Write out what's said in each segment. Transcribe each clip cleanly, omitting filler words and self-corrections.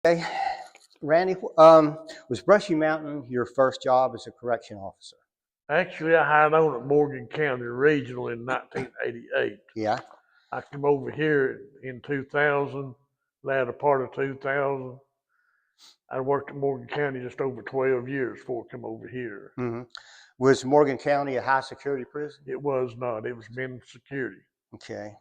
Okay, Randy, was Brushy Mountain your first job as a correction officer? Actually, I hired on at Morgan County Regional in 1988. Yeah. I came over here in 2000, latter part of 2000. I worked at Morgan County just over 12 years before I came over here. Hmm. Was Morgan County a high security prison? It was not. It was minimum security. Okay.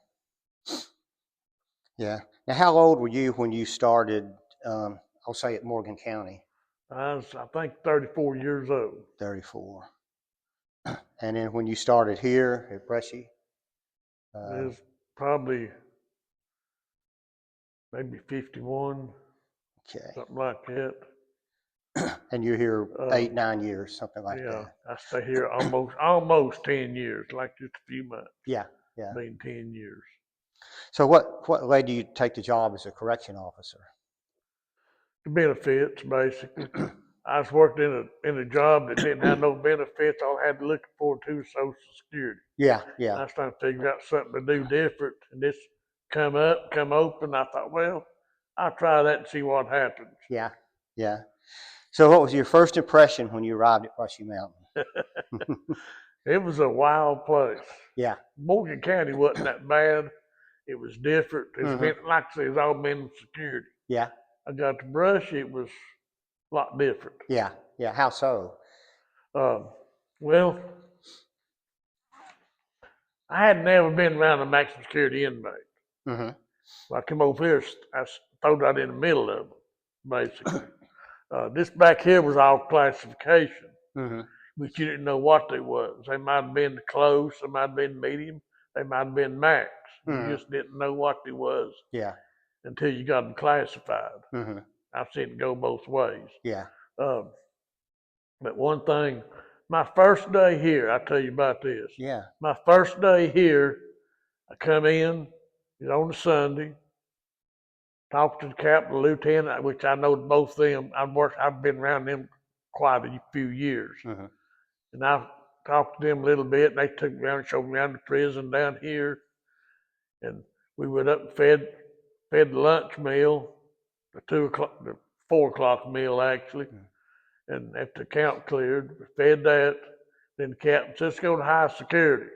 Yeah. Now, how old were you when you started? I'll say at Morgan County. I think, 34 years old. 34. And then when you started here at Brushy? It was probably maybe 51, Okay. something like that. And you're here 8, 9 years, something like Yeah, that. I stay here almost 10 years, like just a few months. Yeah, yeah. Been 10 years. So what led you to take the job as a correction officer? The benefits, basically. I was working in a job that didn't have no benefits. All I had to look forward to was Social Security. Yeah, I yeah, was trying to figure out something to do different, and this come open. I thought, well, I'll try that and see what happens. yeah, yeah. So what was your first impression when you arrived at Brushy Mountain? It was a wild place. Yeah. Morgan County wasn't that bad. It was different. It's Mm-hmm. been, like I say, it's all minimum security. Yeah, I got to Brush, it was a lot different. yeah, yeah. How so? Well, I had never been around a maximum security inmate. Mm-hmm. When I come over here, I throw that in the middle of them, basically. This back here was all classification, Mm-hmm. but you didn't know what they was. They might have been close, they might have been medium, they might have been max. Mm-hmm. You just didn't know what they was Yeah. until you got them classified. Mm-hmm. I've seen it go both ways. Yeah. Um, but one thing, my first day here, I'll tell you about this. Yeah. My first day here, I come in, it's on a Sunday, talk to the captain, the lieutenant, which I know both of them. I've been around them quite a few years. Mm-hmm. And I talked to them a little bit, and they took me around and showed me around the prison down here. And we went up and fed the lunch meal, the 4 o'clock meal actually. Mm-hmm. And after the count cleared, we fed that. Then the captain said, let's go to high security.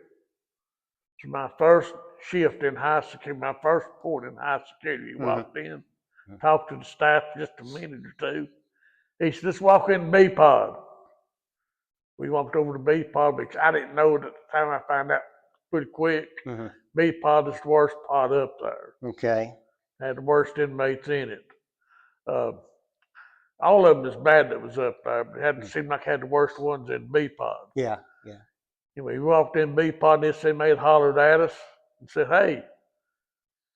So my first shift in high security, my first report in high security, we walked in, talked to the staff for just a minute or two. He said, let's walk in the B pod. We walked over to B pod because I didn't know at the time. I found out pretty quick. Mm-hmm. B pod is the worst pod up there. Okay. Had the worst inmates in it. All of them is bad that was up there, but it seemed like I had the worst ones in B pod. Yeah, yeah. Anyway, we walked in B pod, and this inmate hollered at us and said, hey,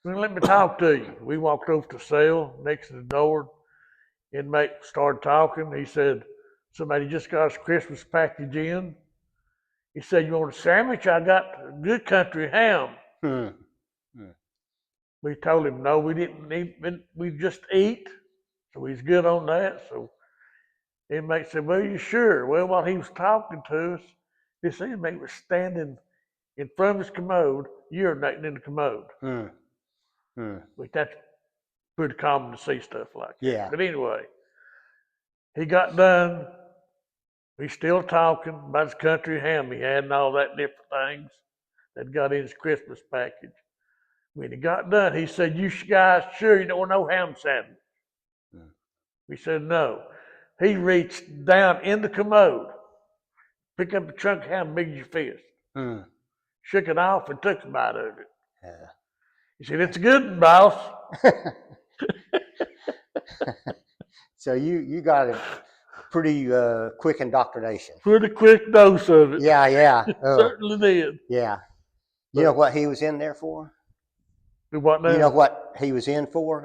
let me talk to you. We walked over to the cell next to the door. Inmate started talking. He said, somebody just got us Christmas package in. He said, you want a sandwich? I got good country ham. We told him, no, we didn't need, we just eat. So he's good on that. So inmate said, well, you sure? Well, while he was talking to us, this inmate was standing in front of his commode, urinating in the commode. Which that's pretty common to see stuff like that. Yeah. But anyway, he got done. He's still talking about his country ham he had and all that different things that got in his Christmas package. When he got done, he said, you guys sure you don't want no ham sandwich? We said, no. He reached down in the commode, picked up a chunk of ham big as your fist, shook it off and took a bite of it. Yeah. He said, it's a good one, boss. So you got a pretty quick indoctrination. Pretty quick dose of it. Yeah, yeah. Certainly did. Yeah. You know what he was in there for? What now? You know what he was in for?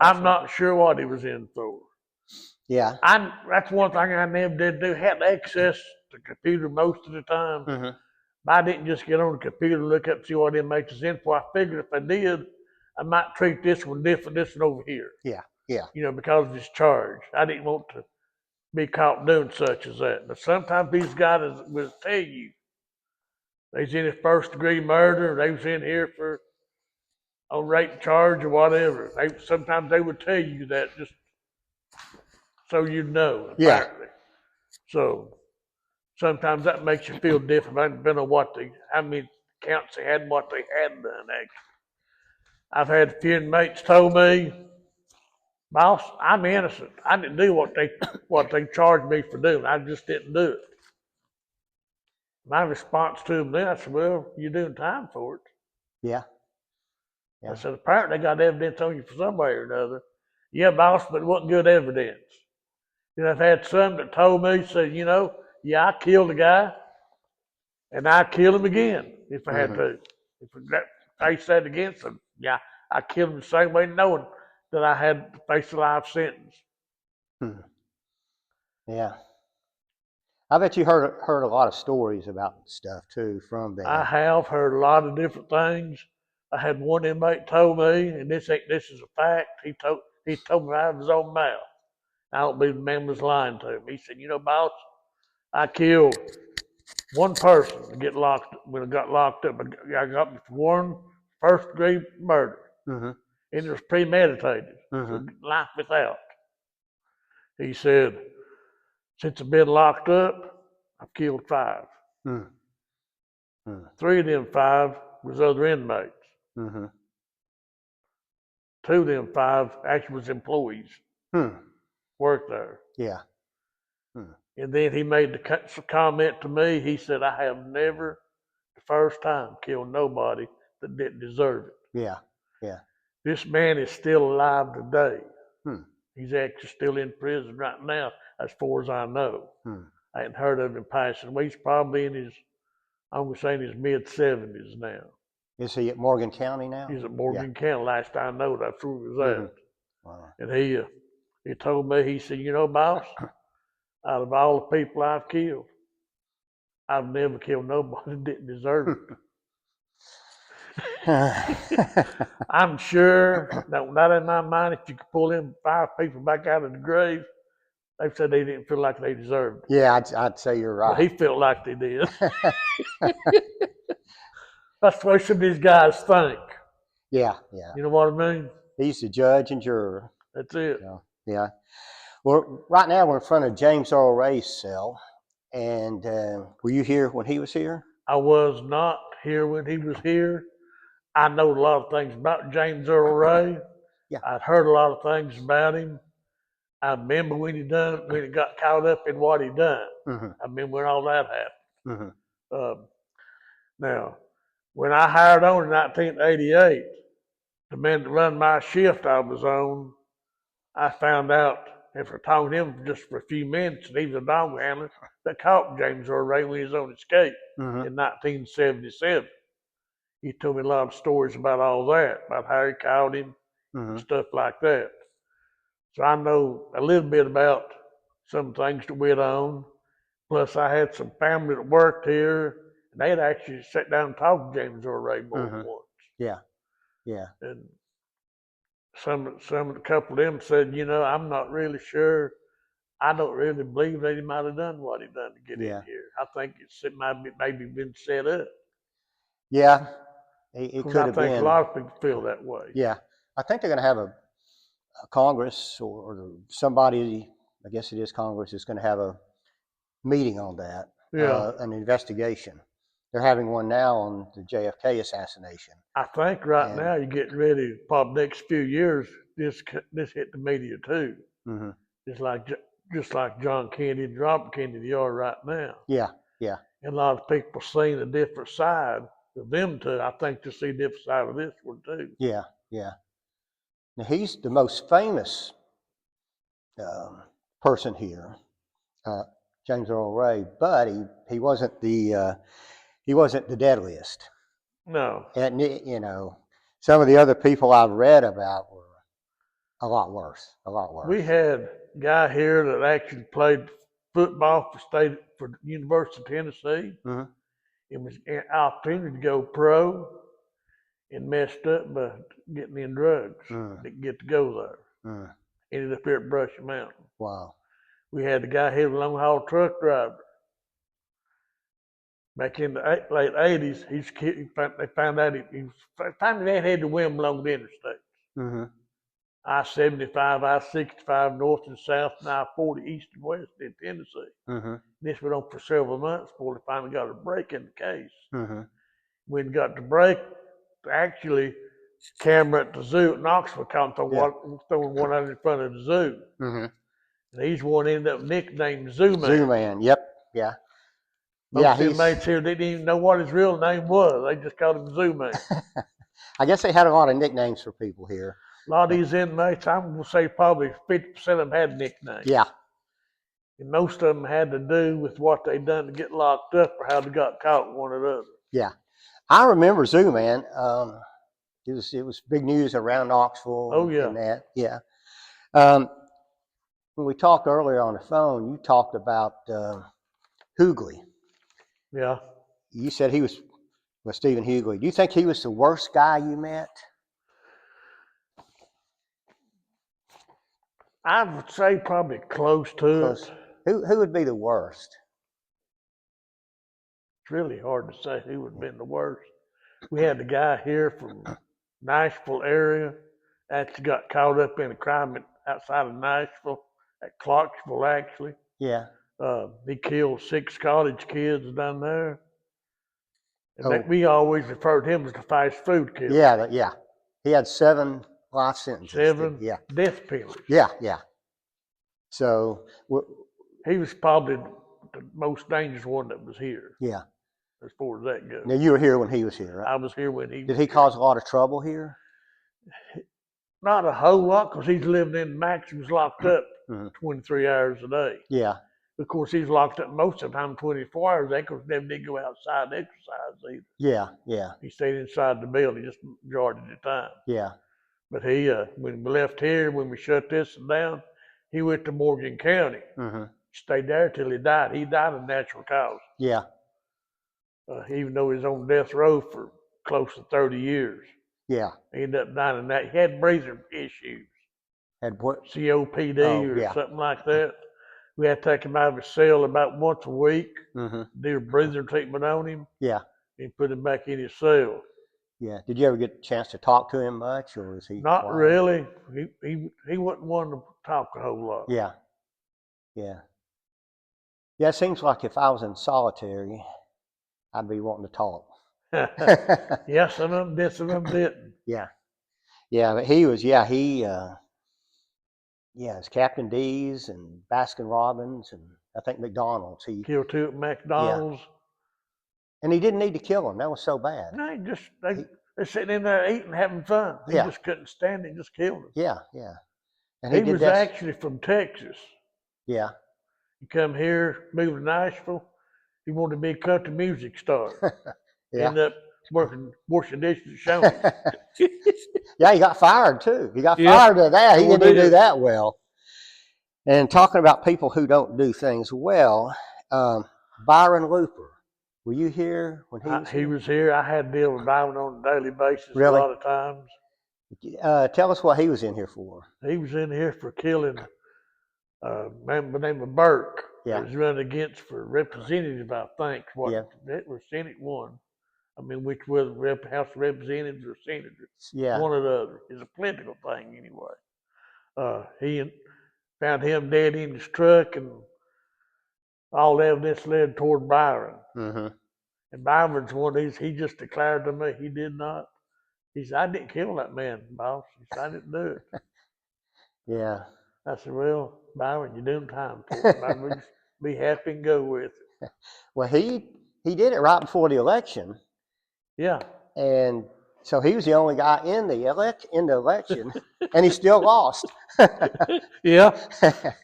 I'm not sure what he was in for. Yeah. That's one thing I never did do. Had access to the computer most of the time. Mm-hmm. I didn't just get on the computer and look up and see what inmates was in for. I figured if I did, I might treat this one different, this one over here. Yeah, yeah. You know, because of his charge. I didn't want to be caught doing such as that. But sometimes these guys will tell you they was in a first degree murder, they was in here for a rape charge or whatever. Sometimes they would tell you that just so you know, Yeah. apparently. So sometimes that makes you feel different. I depending on how many counts they had and what they had done, actually. I've had a few inmates told me, boss, I'm innocent. I didn't do what they charged me for doing. I just didn't do it. My response to them then, I said, well, you're doing time for it. Yeah. I said, apparently they got evidence on you for some way or another. Yeah, boss, but it wasn't good evidence. Then I've had some that told me, said, yeah, I killed a guy, and I'd kill him again if I had to. If I face that against him, yeah, I killed him the same way, knowing that I had to face a life sentence. Hmm. Yeah. I bet you heard a lot of stories about stuff too from them. I have heard a lot of different things. I had one inmate told me, and this is a fact. He told me out of his own mouth. I don't believe the man was lying to him. He said, boss, I killed one person when I got locked up. I got me for one first degree murder. Mm-hmm. And it was premeditated. So life without. He said, since I've been locked up, I've killed 5. Mm-hmm. 3 of them 5 was other inmates. Mm-hmm. 2 of them 5 actually was employees. Worked there. Yeah. And then he made the comment to me. He said, I have never, the first time, killed nobody that didn't deserve it. Yeah. Yeah. This man is still alive today. He's actually still in prison right now, as far as I know. I hadn't heard of him passing away. He's probably I'm going to say in his mid-70s now. Is he at Morgan County now? He's at Morgan County. Last I know, that's where he was at. Wow. And he told me, he said, boss, out of all the people I've killed, I've never killed nobody that didn't deserve it. I'm sure, not in my mind, if you could pull them 5 people back out of the grave, they said they didn't feel like they deserved it. Yeah, I'd say you're right. But he felt like they did. That's the way some of these guys think. Yeah, yeah. You know what I mean? He's the judge and juror. That's it. Yeah. Well, right now we're in front of James Earl Ray's cell. And were you here when he was here? I was not here when he was here. I know a lot of things about James Earl Ray. Yeah. I'd heard a lot of things about him. I remember when he got caught up in what he done. I remember when all that happened. Now, when I hired on in 1988, the man that run my shift I was on, I found out after talking to him just for a few minutes, and he was a dog handler that caught James Earl Ray when he was on escape in 1977. He told me a lot of stories about all that, about how he caught him, and stuff like that. So I know a little bit about some things that went on. Plus, I had some family that worked here, and they had actually sat down and talked to James Earl Ray more than once. Yeah, yeah. And a couple of them said, I'm not really sure. I don't really believe that he might have done what he done to get in here. I think it might be maybe been set up. Yeah, it could have been. I think a lot of people feel that way. Yeah, I think they're going to have a Congress or somebody, I guess it is Congress, is going to have a meeting on that. Yeah. An investigation. They're having one now on the JFK assassination. I think now you're getting ready, probably next few years, this hit the media too. Just like John Kennedy and Robert Kennedy are right now. Yeah, yeah. And a lot of people seeing a different side of them too. I think to see a different side of this one too. Yeah, yeah. Now he's the most famous person here, James Earl Ray, but he wasn't the deadliest. No. And some of the other people I've read about were a lot worse. We had a guy here that actually played football for the University of Tennessee. It was an opportunity to go pro and messed up by getting in drugs. Didn't get to go there. Ended up here at Brushy Mountain. Wow. We had a guy here, a long haul truck driver. Back in the late 80s, they found out they had to win along the interstate. I-75, I-65 north and south, and I-40 east and west in Tennessee. Mm-hmm. This went on for several months before they finally got a break in the case. Mm-hmm. When we got the break, actually, camera at the zoo at Knoxville caught them throwing one out in front of the zoo. Mm-hmm. And he's one ended up nicknamed Zoo Man. Zoo Man. Yep. Yeah. Most Yeah. inmates here didn't even know what his real name was. They just called him Zoo Man. I guess they had a lot of nicknames for people here. A lot of these inmates, I'm going to say probably 50% of them had nicknames. Yeah. And most of them had to do with what they done to get locked up or how they got caught, one or the other. Yeah. I remember Zoo Man. It was big news around Knoxville. Oh, yeah. And that. Yeah. When we talked earlier on the phone, you talked about Hughley. Yeah. You said he was Stephen Hughley. Do you think he was the worst guy you met? I would say probably close to it. Who would be the worst? It's really hard to say who would have been the worst. We had the guy here from Nashville area actually got caught up in a crime outside of Nashville, at Clarksville actually. Yeah. He killed 6 college kids down there. And we always referred to him as the fast food killer. Yeah, yeah. He had 7 life sentences. 7 yeah. death penalties. Yeah, yeah. So he was probably the most dangerous one that was here. Yeah. As far as that goes. Now you were here when he was here, right? I was here when he was Did he cause a lot of trouble here? Not a whole lot, because he's living in Max. He was locked up Mm-hmm. 23 hours a day. Yeah. Of course, he's locked up most of the time 24 hours a day, because never did go outside and exercise either. Yeah, yeah. He stayed inside the building just majority of the time. Yeah. But he, when we left here, when we shut this down, he went to Morgan County. Mm-hmm. Stayed there till he died. He died of natural causes. Yeah. Even though he was on death row for close to 30 years. Yeah. He ended up dying in that. He had breathing issues. Had what? COPD yeah. something like that. We had to take him out of his cell about once a week, Mm-hmm. do a breathing treatment on him, Yeah. and put him back in his cell. Yeah. Did you ever get a chance to talk to him much, or was he? Not quiet? really. He wasn't one to talk a whole lot. Yeah. Yeah. Yeah. It seems like if I was in solitary, I'd be wanting to talk. Yeah, some of them did, some of them didn't. Yeah. Yeah, but he was. Yeah, it's Captain D's and Baskin Robbins and I think McDonald's. He killed 2 at McDonald's. Yeah. And he didn't need to kill them. That was so bad. No, they're sitting in there eating, having fun. He just couldn't stand it, just killed them. Yeah, yeah. And he was actually from Texas. Yeah. He come here, moved to Nashville. He wanted to be a country music star. Yeah. Ended up washing dishes at Shoney's. Yeah, he got fired too. He got fired of that. He didn't do that well. And talking about people who don't do things well, Byron Looper. Were you here when he was here? He was here. I had to deal with Byron on a daily basis a lot of times. Tell us what he was in here for. He was in here for killing a man by the name of Burke. Yeah. He was running against for representative, I think. That was Senate 1. I mean, which was House of Representatives or Senator. Yeah. One or the other. It's a political thing anyway. He found him dead in his truck, and all evidence led toward Byron. Mm-hmm. And Byron's one of these, he just declared to me he did not. He said, I didn't kill that man, boss. He said, I didn't do it. Yeah. I said, well, Byron, you're doing time for it. Byron, just be happy and go with it. Well, he did it right before the election. Yeah. And so he was the only guy in the election, and he still lost. Yeah.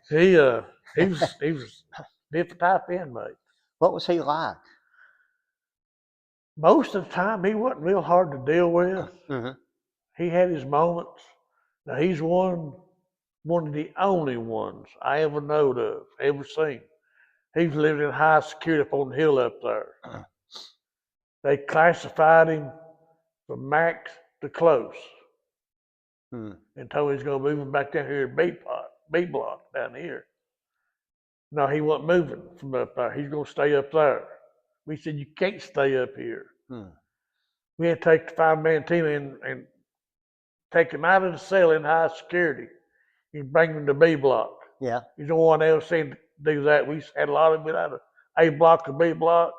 He was a different type of inmate. What was he like? Most of the time, he wasn't real hard to deal with. Mm-hmm. He had his moments. Now, he's one of the only ones I ever knowed of, ever seen. He was living in high security up on the hill up there. They classified him from max to close. And told him he's going to move him back down here to B block down here. No, he wasn't moving from up there. He's going to stay up there. We said, you can't stay up here. We had to take the 5-man team in and take him out of the cell in high security. You bring him to B block. Yeah. He's the one else seen to do that. We had a lot of it out of A block to B block.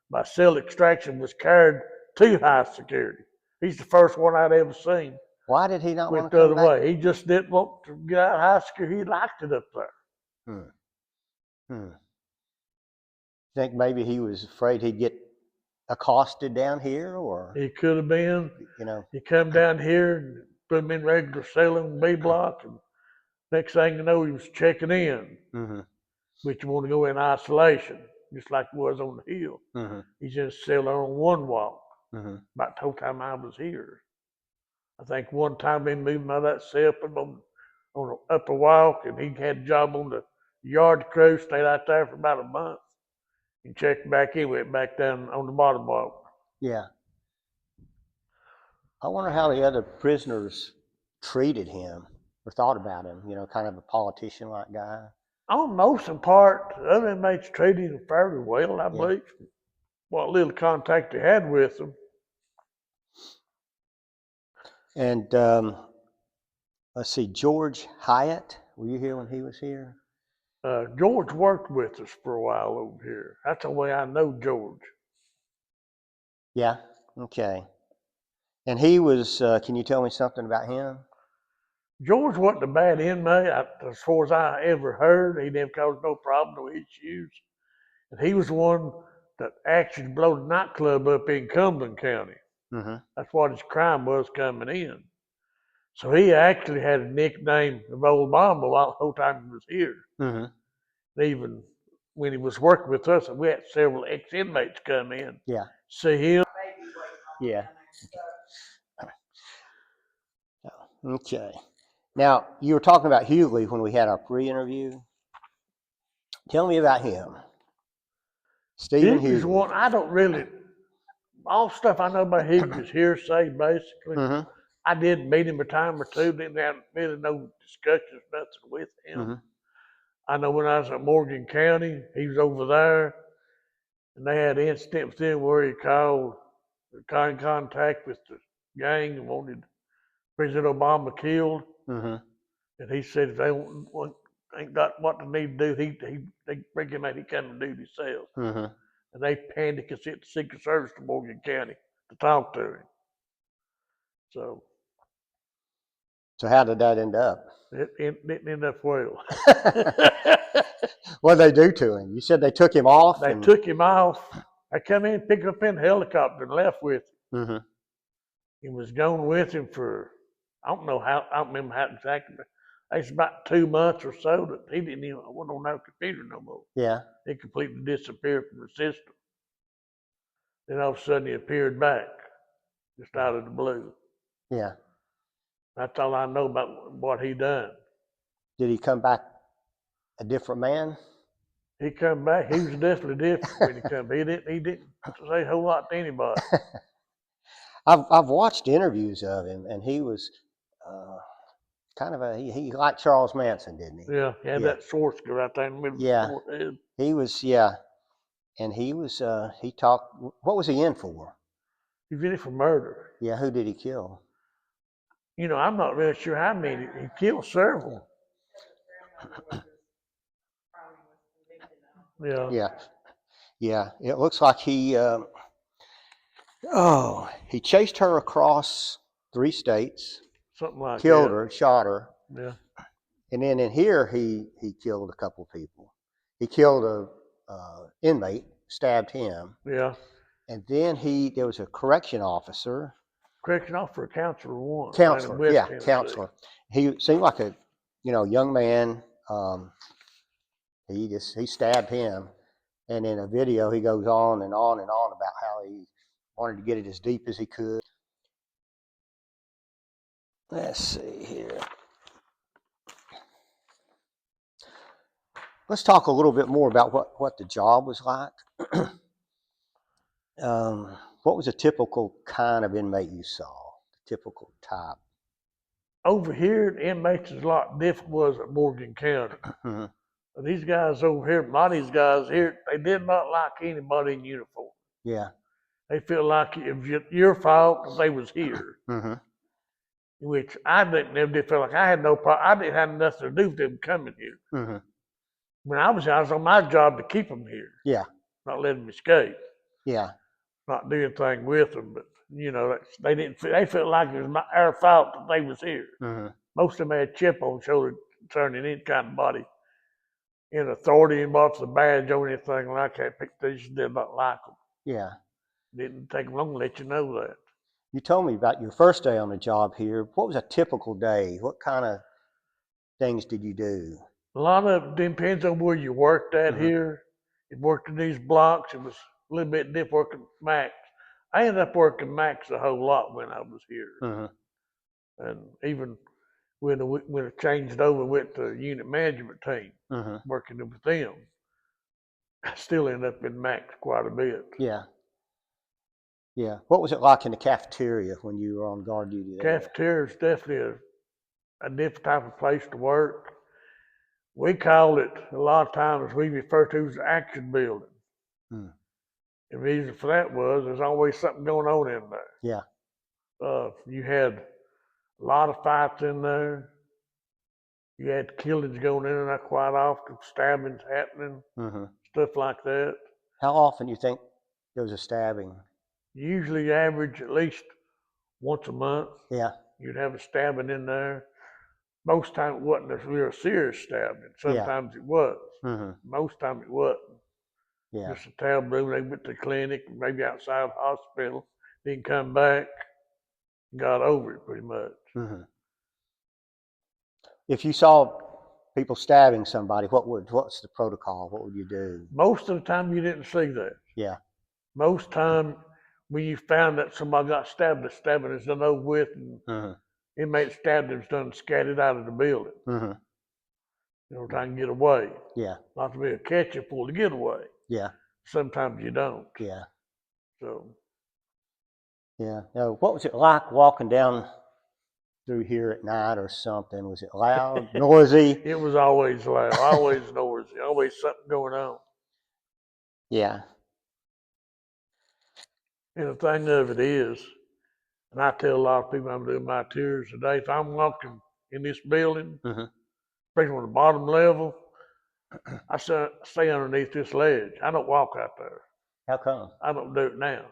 My cell extraction was carried to high security. He's the first one I'd ever seen. Why did he not want Went to the come other back? way. He just didn't want to get out of high security. He liked it up there. Think maybe he was afraid he'd get accosted down here, or He could have been. you know? He come down here and put him in regular cell in B block, and next thing you know, he was checking in. But you want to go in isolation, just like it was on the hill. He's in a cell on one wall. About the whole time I was here. I think one time they moved him out of that cell, put him on the upper walk, and he had a job on the yard crew, stayed out there for about a month. He checked back in, went back down on the bottom walk. Yeah. I wonder how the other prisoners treated him or thought about him, you know, kind of a politician-like guy. On most of the part, the other inmates treated him fairly well, I believe. What little contact they had with him. And let's see, George Hyatt, were you here when he was here? George worked with us for a while over here. That's the way I know George. Yeah, okay. And he was, can you tell me something about him? George wasn't a bad inmate, as far as I ever heard. He never caused no problem, no issues. And he was the one that actually blew the nightclub up in Cumberland County. That's what his crime was coming in. So he actually had a nickname of Old Mama while the whole time he was here. Even when he was working with us, we had several ex-inmates come in. Yeah. See him. Yeah. Okay. Now, you were talking about Hughley when we had our pre-interview. Tell me about him. Stephen Hughley's Hughley. one, I don't really, all stuff I know about Hughley is hearsay, basically. I did meet him a time or two, didn't have really no discussions, nothing with him. I know when I was at Morgan County, he was over there, and they had an incident with him where he called, got in contact with the gang and wanted President Obama killed. And he said if they ain't got what they need to do, they bring him out, he come and do it himself. And they panicked and sent the Secret Service to Morgan County to talk to him. So how did that end up? It didn't end up well. What did they do to him? You said they took him off? They took him off. I come in, picked him up in a helicopter and left with him. He was gone with him for, I don't remember how exactly, but it's about 2 months or so that he didn't even, wasn't on our computer no more. Yeah. He completely disappeared from the system. Then all of a sudden he appeared back, just out of the blue. Yeah. That's all I know about what he done. Did he come back a different man? He come back, he was definitely different when he come. He didn't say a whole lot to anybody. I've watched interviews of him, and he was kind of he liked Charles Manson, didn't he? Yeah, he had that source right there in the middle of the forehead. He was, and he was, he talked, what was he in for? He was in it for murder. Yeah, who did he kill? You know, I'm not really sure how many. He killed several. Yeah. It looks like he chased her across 3 states. Something like that. Killed her, shot her. Yeah. And then in here, he killed a couple of people. He killed a inmate, stabbed him. Yeah. And then there was a correction officer. Correction officer, counselor one. Counselor, yeah, counselor. He seemed like a, young man. He stabbed him. And in a video, he goes on and on and on about how he wanted to get it as deep as he could. Let's see here. Let's talk a little bit more about what the job was like. What was a typical kind of inmate you saw? Typical type? Over here, the inmates is a lot different was at Morgan County. These guys over here, a lot of these guys here, they did not like anybody in uniform. Yeah. They feel like it was your fault because they was here. which I never did feel like I had no problem. I didn't have nothing to do with them coming here. Mm-hmm. When I was on my job to keep them here. Yeah. Not let them escape. Yeah. Not do anything with them, but they didn't. They felt like it was our fault that they was here. Mm-hmm. Most of them had a chip on shoulder concerning any kind of body in authority and bought the badge or anything like that. They just did not like them. Yeah. Didn't take them long to let you know that. You told me about your first day on the job here. What was a typical day? What kind of things did you do? A lot of it depends on where you worked at here. If you worked in these blocks, it was a little bit different working Max. I ended up working Max a whole lot when I was here. Mm-hmm. And even when it changed over, went to unit management team, working with them, I still ended up in Max quite a bit. Yeah. Yeah. What was it like in the cafeteria when you were on guard duty there? Cafeteria is definitely a different type of place to work. We called it, a lot of times we refer to as the action building. Mm. The reason for that was there's always something going on in there. Yeah. You had a lot of fights in there. You had killings going in there quite often, stabbings happening, stuff like that. How often do you think there was a stabbing? Usually average at least once a month. Yeah. You'd have a stabbing in there. Most time it wasn't a real serious stabbing. Sometimes it was. Most time it wasn't. Yeah. Just a taboo. They went to the clinic, maybe outside the hospital, then come back, got over it pretty much. If you saw people stabbing somebody, what's the protocol? What would you do? Most of the time you didn't see that. Yeah. Most time when you found that somebody got stabbed, the stabbing is done over with, and inmate stabbed him, done scattered out of the building. Trying to get away. Yeah. Not to be a catch you for to get away. Yeah. Sometimes you don't. Yeah. So. Yeah. Now, what was it like walking down through here at night or something? Was it loud, noisy? It was always loud, always noisy, always something going on. Yeah. And the thing of it is, and I tell a lot of people I'm doing my tours today, if I'm walking in this building, especially on the bottom level, I stay underneath this ledge. I don't walk out there. How come? I don't do it now.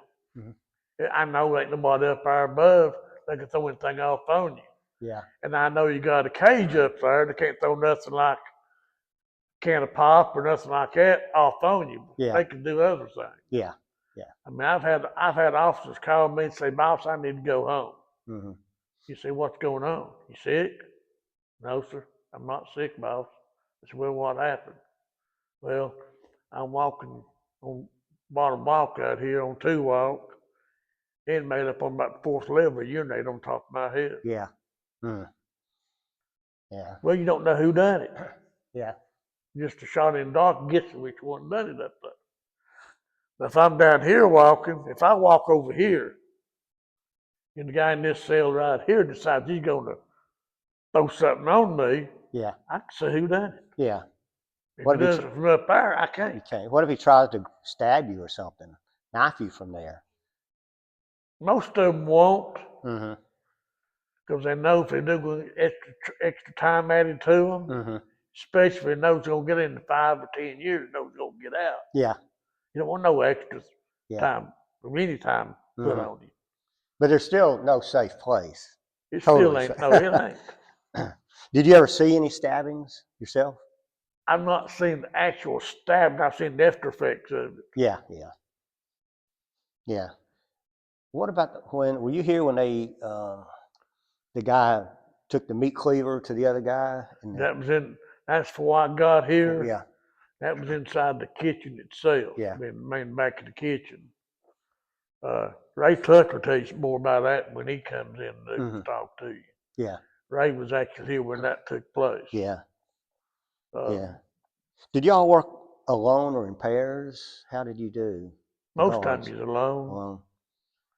I know ain't nobody up there above that can throw anything off on you. Yeah. And I know you got a cage up there that can't throw nothing like a can of pop or nothing like that off on you. Yeah. They can do other things. Yeah. Yeah. I mean, I've had officers call me and say, "Boss, I need to go home." You say, "What's going on? You sick?" "No, sir, I'm not sick, boss." I said, "Well, what happened?" "Well, I'm walking on bottom walk out here on 2 walk. Inmate up on about the 4th level, urinate on top of my head." Yeah. Yeah. "Well, you don't know who done it." Yeah. Just a shot in the dark gets you which one done it up there. Now, if I'm down here walking, if I walk over here, and the guy in this cell right here decides he's going to throw something on me, Yeah. I can see who done it. Yeah. If What he if does it from up there, I can't. You can't. What if he tries to stab you or something, knife you from there? Most of them won't, Mm-hmm. because they know if they do extra time added to them, especially if they know it's going to get into 5 or 10 years, know it's going to get out. Yeah. You don't want no extra time or any time put on you. But there's still no safe place. It still ain't. No, it ain't. Did you ever see any stabbings yourself? I've not seen the actual stabbing. I've seen the after effects of it. Yeah, yeah, yeah. What about were you here when the guy took the meat cleaver to the other guy? That's before I got here. Yeah. That was inside the kitchen itself. Yeah. Main back of the kitchen. Ray Tucker tells you more about that when he comes in to talk to you. Yeah. Ray was actually here when that took place. Yeah. Yeah. Did y'all work alone or in pairs? How did you do? Most times he's alone. Alone.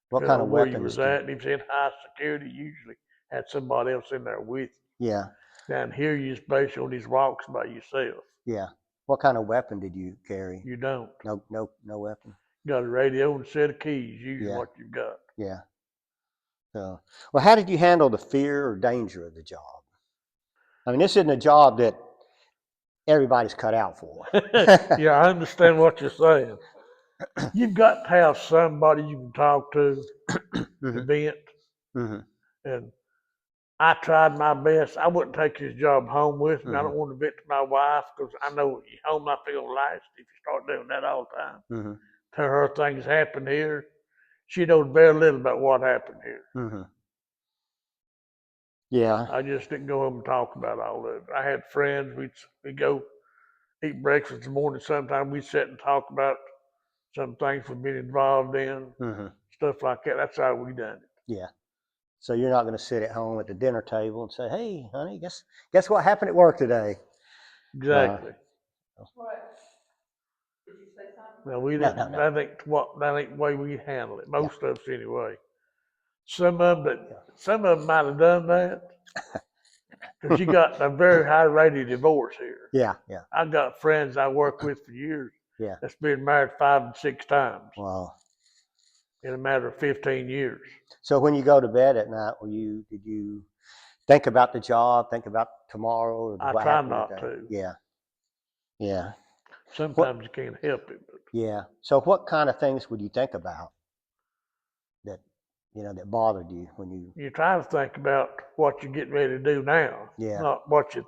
What kind of weapons? Where he was at, he was in high security. Usually had somebody else in there with you. Yeah. Down here, you're basically on these walks by yourself. Yeah. What kind of weapon did you carry? You don't. No weapon. You got a radio and a set of keys. Usually what you've got. Yeah. So, well, how did you handle the fear or danger of the job? I mean, this isn't a job that everybody's cut out for. Yeah, I understand what you're saying. You've got to have somebody you can talk to, Mm-hmm. vent, Mm-hmm. and I tried my best. I wouldn't take this job home with me. I Mm-hmm. don't want to vent to my wife because I know home not gonna last if you start doing that all the time. Mm-hmm. Tell her things happened here. She knows very little about what happened here. Mm-hmm. Yeah. I just didn't go home and talk about all of it. I had friends. We'd go eat breakfast in the morning. Sometimes we'd sit and talk about some things we've been involved in, Mm-hmm. stuff like that. That's how we done it. Yeah. So you're not going to sit at home at the dinner table and say, "Hey, honey, guess what happened at work today?" Exactly. What? Did you say something? No, we No, didn't. no, no. That ain't the way we handle it. Yeah. Most of us anyway. Some of them might have done that because you got a very high rate of divorce here. Yeah. Yeah. I've got friends I work with for years Yeah. that's been married 5 and 6 times Wow. in a matter of 15 years. So when you go to bed at night, did you think about the job, think about tomorrow, or I what try happened not today? to. Yeah. Yeah. Sometimes you can't help it, but Yeah. So what kind of things would you think about that, that bothered you when you? you try to think about what you're getting ready to do now, Yeah. not what you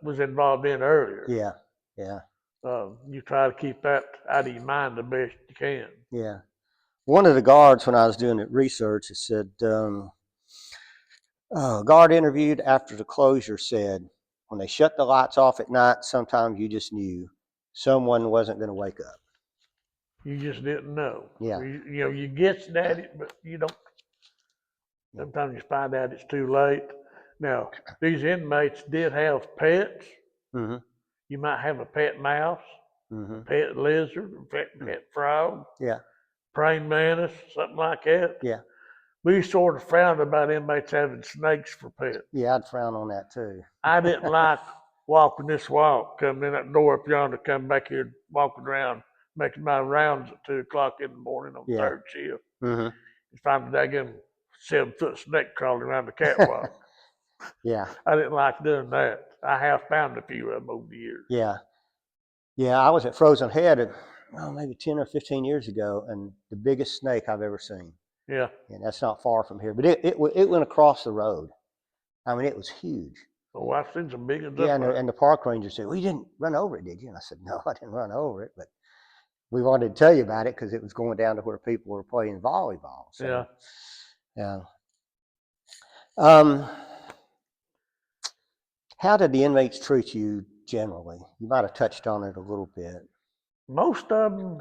was involved in earlier. Yeah. Yeah. You try to keep that out of your mind the best you can. Yeah. One of the guards, when I was doing the research, it said, guard interviewed after the closure said, when they shut the lights off at night, sometimes you just knew someone wasn't going to wake up. You just didn't know. Yeah. You guessed at it, but you don't. Sometimes you find out it's too late. Now, these inmates did have pets. Mm-hmm. You might have a pet mouse, Mm-hmm. a pet lizard, a pet frog, Yeah. praying mantis, something like that. Yeah. We sort of frowned about inmates having snakes for pets. Yeah, I'd frown on that too. I didn't like walking this walk, coming in that door up yonder, coming back here, walking around, making my rounds at 2 o'clock in the morning on Yeah. third shift. Mm-hmm. And find a daggum 7-foot snake crawling around the catwalk. Yeah. I didn't like doing that. I have found a few of them over the years. Yeah. Yeah, I was at Frozen Head, maybe 10 or 15 years ago, and the biggest snake I've ever seen. Yeah. And that's not far from here, but it went across the road. I mean, it was huge. Oh, I've seen some big ones. Yeah, up and the park ranger said, "Well, you didn't run over it, did you?" And I said, "No, I didn't run over it, but we wanted to tell you about it because it was going down to where people were playing volleyball." So, Yeah. yeah. Um, how did the inmates treat you generally? You might have touched on it a little bit. Most of them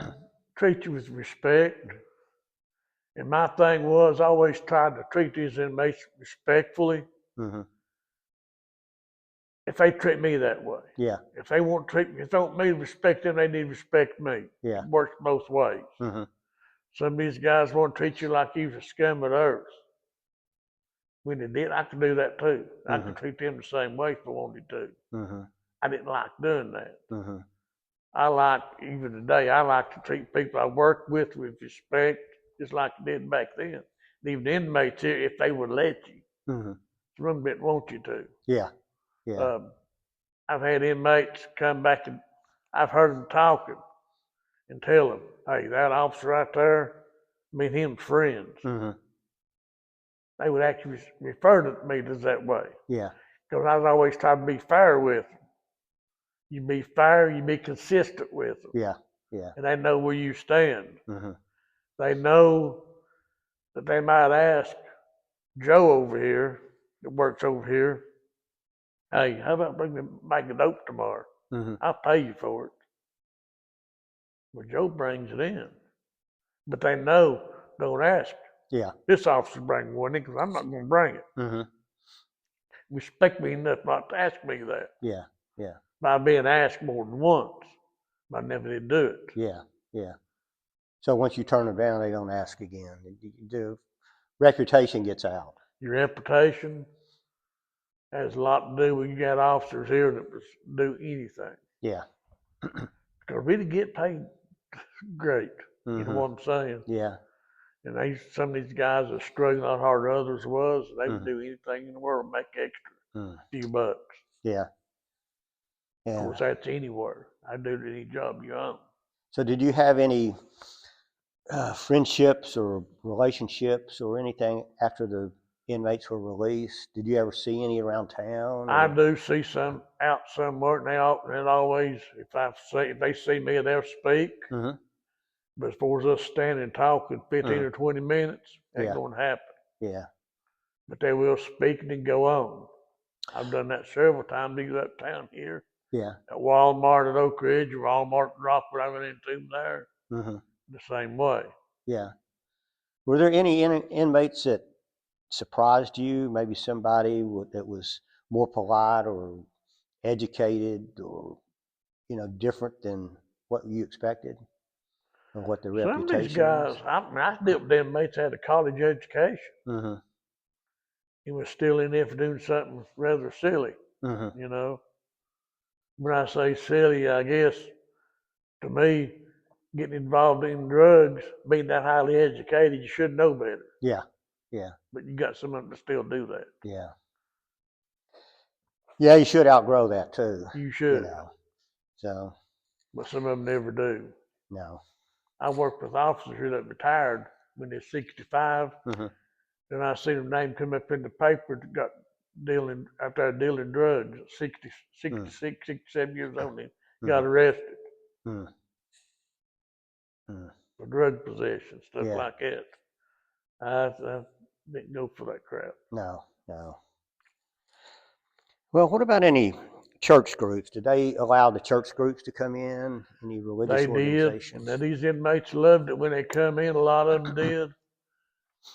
treat you with respect. And my thing was, I always tried to treat these inmates respectfully. Mm-hmm. If they treat me that way. Yeah. If they want me to respect them, they need to respect me. Yeah. It works both ways. Mm-hmm. Some of these guys want to treat you like you was a scum of the earth. When they did, I could do that too. I Mm-hmm. could treat them the same way if I wanted to. Mm-hmm. I didn't like doing that. Mm-hmm. Even today, I like to treat people I work with respect, just like I did back then. And even inmates here, if they would let you. Mm-hmm. Some of them didn't want you to. Yeah. Yeah. I've had inmates come back and I've heard them talking and tell them, "Hey, that officer right there, me and him's friends." Mm-hmm. They would actually refer to me as that way. Yeah. Because I was always trying to be fair with them. You be fair, you be consistent with them. Yeah. Yeah. And they know where you stand. Mm-hmm. They know that they might ask Joe over here, that works over here, "Hey, how about bring me back a dope tomorrow? Mm-hmm. I'll pay you for it." Well, Joe brings it in. But they know, don't ask Yeah. this officer bring one in because I'm not going to bring it. Mm-hmm. Respect me enough not to ask me that. Yeah. Yeah. By being asked more than once, but I never did do it. Yeah. Yeah. So once you turn them down, they don't ask again. The reputation gets out. Your reputation has a lot to do when you got officers here that do anything. Yeah. Because really get paid great. You know Mm-hmm. what I'm saying? Yeah. And some of these guys are struggling a lot harder than others was. They would do anything in the world to make extra few bucks. Yeah. Of Yeah. course, that's anywhere. I do any job you own. So did you have any friendships or relationships or anything after the inmates were released? Did you ever see any around town? I Or? do see some out somewhere, and they always, if they see me, they'll speak. Mm-hmm. But as far as us standing talking 15 or 20 minutes, ain't Yeah. going to happen. Yeah. But they will speak and then go on. I've done that several times. They go uptown here. Yeah. At Walmart at Oak Ridge, or Walmart drop what I went into them there. Mm-hmm. The same way. Yeah. Were there any inmates that surprised you? Maybe somebody that was more polite or educated or, different than what you expected or what the Some of these reputation guys, was? I dealt with them mates that had a college education. Mm-hmm. He was still in there for doing something rather silly, Mm-hmm. you know. When I say silly, I guess to me, getting involved in drugs, being that highly educated, you should know better. Yeah. Yeah. But you got some of them that still do that. Yeah. Yeah, you should outgrow that too. You should. So. But some of them never do. No. I worked with officers that retired when they're 65. Mm-hmm. And I seen their name come up in the paper that got out there dealing drugs, 66, 67 years old, and got arrested for drug possession, stuff like that. I didn't go for that crap. No. Well, what about any church groups? Did they allow the church groups to come in? Any religious organizations? Did. And these inmates loved it when they come in. A lot of them did.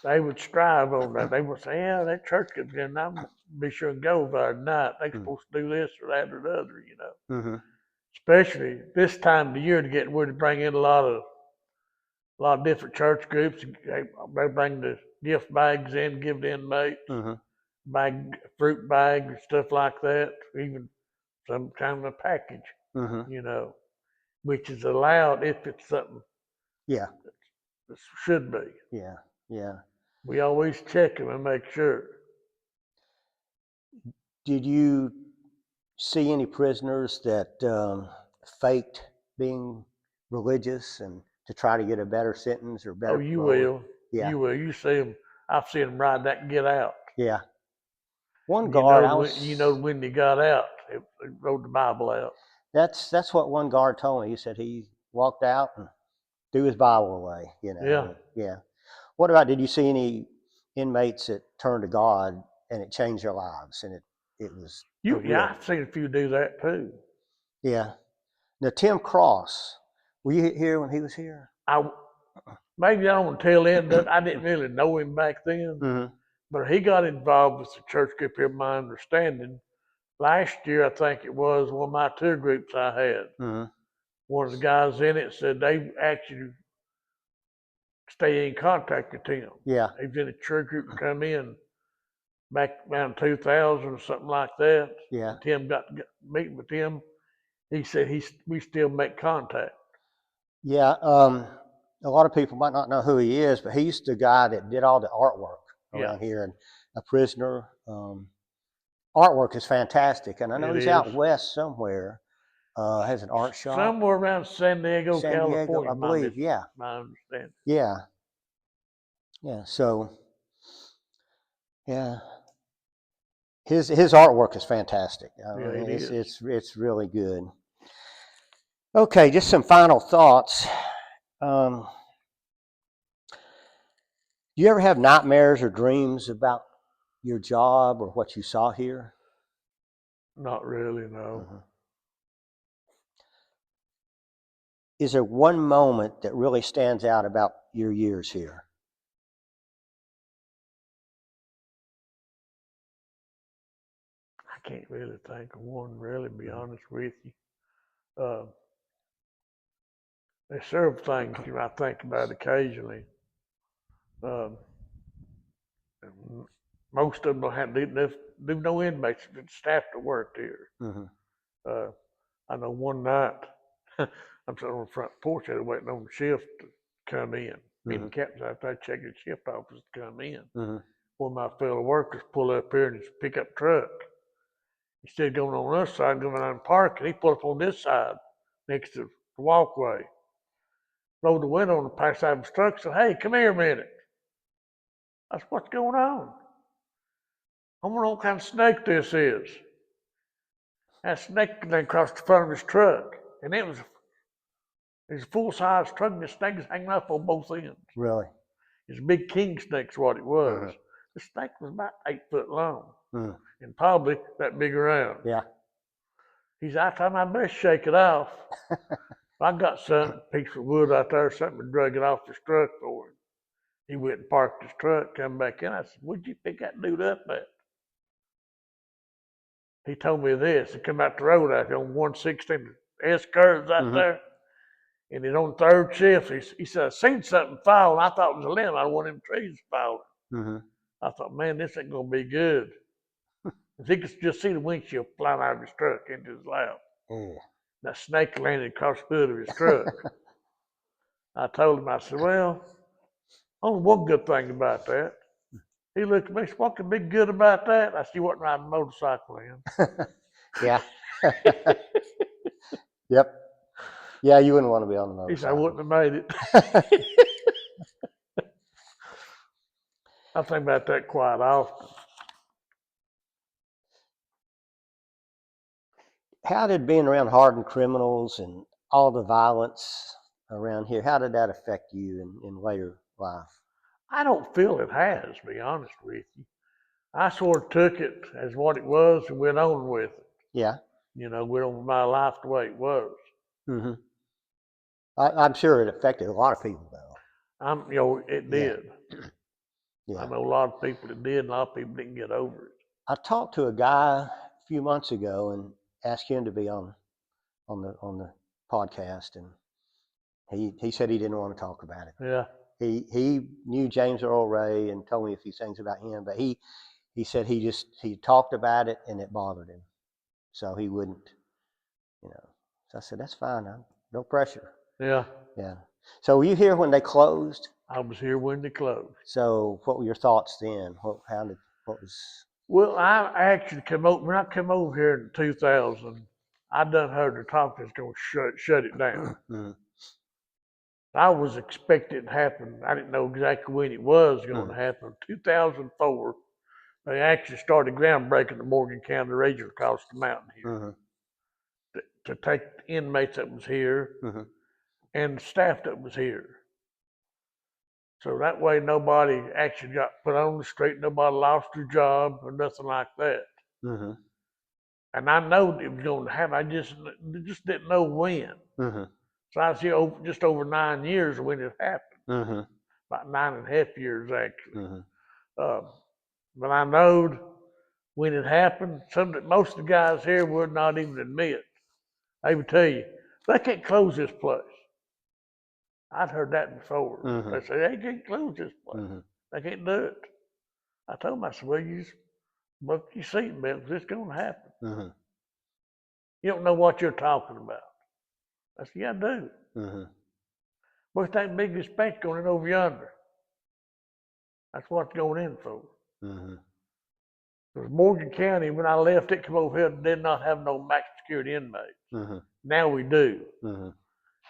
They would strive on that. They would say, "Yeah, that church comes in. I'm be sure and go by tonight. They're supposed to do this or that or the other, Mm-hmm. Especially this time of the year to get where to bring in a lot of different church groups. They bring the gift bags in, give the inmates fruit bags and stuff like that. Even some kind of a package, which is allowed if it's something Yeah. that should be. Yeah. Yeah. We always check them and make sure. Did you see any prisoners that faked being religious and to try to get a better sentence or better? Oh, you will. Yeah. You will. You see them. I've seen them ride that and get out. Yeah. One guard, when they got out, they wrote the Bible out. That's what one guard told me. He said he walked out and threw his Bible away. Yeah. Yeah. What about? Did you see any inmates that turned to God and it changed their lives and it was? I've seen a few do that too. Yeah. Now Tim Cross, were you here when he was here? Maybe I don't tell him that I didn't really know him back then, but he got involved with the church group here, my understanding. Last year, I think it was one of my tour groups I had. One of the guys in it said they actually stay in contact with Tim. Yeah. He was in a church group and come in back around 2000 or something like that. Yeah. Tim got meeting with him. He said we still make contact. Yeah. A lot of people might not know who he is, but he's the guy that did all the artwork around here, and a prisoner. Artwork is fantastic, and I know he's out west somewhere. Has an art shop somewhere around San Diego, California, I believe. Yeah, my understanding. Yeah. So, yeah, his artwork is fantastic. It's really good. Okay, just some final thoughts. Do you ever have nightmares or dreams about your job or what you saw here? Not really, no. Is there one moment that really stands out about your years here? I can't really think of one, really, to be honest with you. There's several things I think about occasionally. Most of them do no inmates, but staff that worked here. I know one night, I'm sitting on the front porch, I was waiting on the shift to come in. Me and the captain's out there checking the shift officers to come in. Mm-hmm. One of my fellow workers pull up here in his pickup truck. Instead of going on the other side, going around and parking, he pulled up on this side next to the walkway. Rolled the window on the back side of his truck, said, "Hey, come here a minute." I said, "What's going on?" "I wonder what kind of snake this is." That snake then crossed the front of his truck, and it was a full-size truck, and the snake was hanging up on both ends. Really? It's a big king snake's what it was. Uh-huh. The snake was about 8 foot long, Mm. and probably that big around. Yeah. He said, "I told him I better shake it off." I got some piece of wood out there, something, and drug it off his truck for him. He went and parked his truck, come back in. I said, "Where'd you pick that dude up at?" He told me this. He come out the road out there on 116, S curves out Mhm. there, and he's on third shift. He said, "I seen something fall. I thought it was a limb out of one of them trees falling." Mm-hmm. I thought, man, this ain't gonna be good. If he could just see the windshield flying out of his truck into his lap. Yeah. That snake landed across the hood of his truck. I told him, I said, "Well, only one good thing about that." He looked at me, said, "What could be good about that?" I said, "You wasn't riding a motorcycle then." Yeah. Yep. Yeah, you wouldn't want to be on the He said, "I motorcycle. wouldn't have made it." I think about that quite often. How did being around hardened criminals and all the violence around here, how did that affect you in later life? I don't feel it has, to be honest with you. I sort of took it as what it was and went on with it. Yeah. You know, went on with my life the way it was. Mm-hmm. I'm sure it affected a lot of people, though. It Yeah. did. Yeah. I know a lot of people that did, and a lot of people didn't get over it. I talked to a guy a few months ago and asked him to be on the podcast, and he said he didn't want to talk about it. Yeah. He knew James Earl Ray and told me a few things about him, but he said he talked about it and it bothered him, so he wouldn't, you know. So I said, that's fine, no pressure. Yeah. Yeah. So were you here when they closed? I was here when they closed. So what were your thoughts then? What was? Well, I actually came over, when I came over here in 2000, I done heard the talk that's going to shut it down. Mm-hmm. I was expecting it to happen. I didn't know exactly when it was going to happen. 2004, they actually started groundbreaking the Morgan County region across the mountain here Mm-hmm. to take the inmates that was here Mm-hmm. and the staff that was here. So that way nobody actually got put on the street, nobody lost their job or nothing like that. Mm-hmm. And I know it was going to happen. I just didn't know when. Mm-hmm. So I was here just over 9 years when it happened. Mm-hmm. About 9.5 years actually. Mm-hmm. But I knowed when it happened, most of the guys here would not even admit. They would tell you, they can't close this place. I'd heard that before. Mm-hmm. They say, they can't close this place. Mm-hmm. They can't do it. I told them, I said, well, you just buckle your seatbelt because it's going to happen. Mm-hmm. You don't know what you're talking about. I said, yeah, I do. Mm-hmm. What's that big expense going in over yonder? That's what it's going in for. Mm-hmm. Because Morgan County, when I left, it come over here, did not have no max security inmates. Mm-hmm. Now we do. Mm-hmm.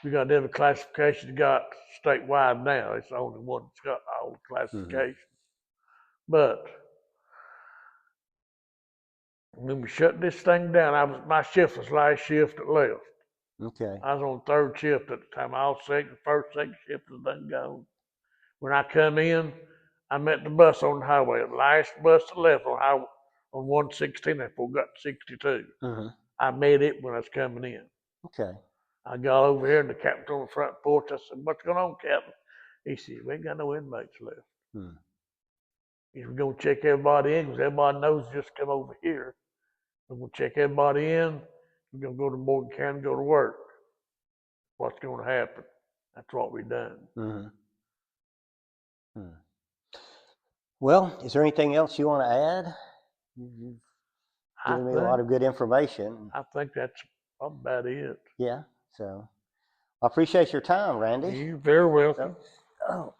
We got every classification got statewide now. It's the only one that's got all the classifications. But when we shut this thing down, my shift was last shift that left. Okay. I was on third shift at the time. First, second shift was done gone. When I come in, I met the bus on the highway. The last bus that left on 116 before we got to 62. Mm-hmm. I met it when I was coming in. Okay. I got over here and the captain's on the front porch. I said, what's going on, Captain? He said, we ain't got no inmates left. Mm. He said, we're going to check everybody in because everybody knows just come over here. We're going to check everybody in. We're going to go to Morgan County and go to work. What's going to happen? That's what we done. Mm-hmm. Hmm. Well, is there anything else you want to add? You've given me a lot of good information. I think that's about it. Yeah. So I appreciate your time, Randy. You're very welcome. Oh.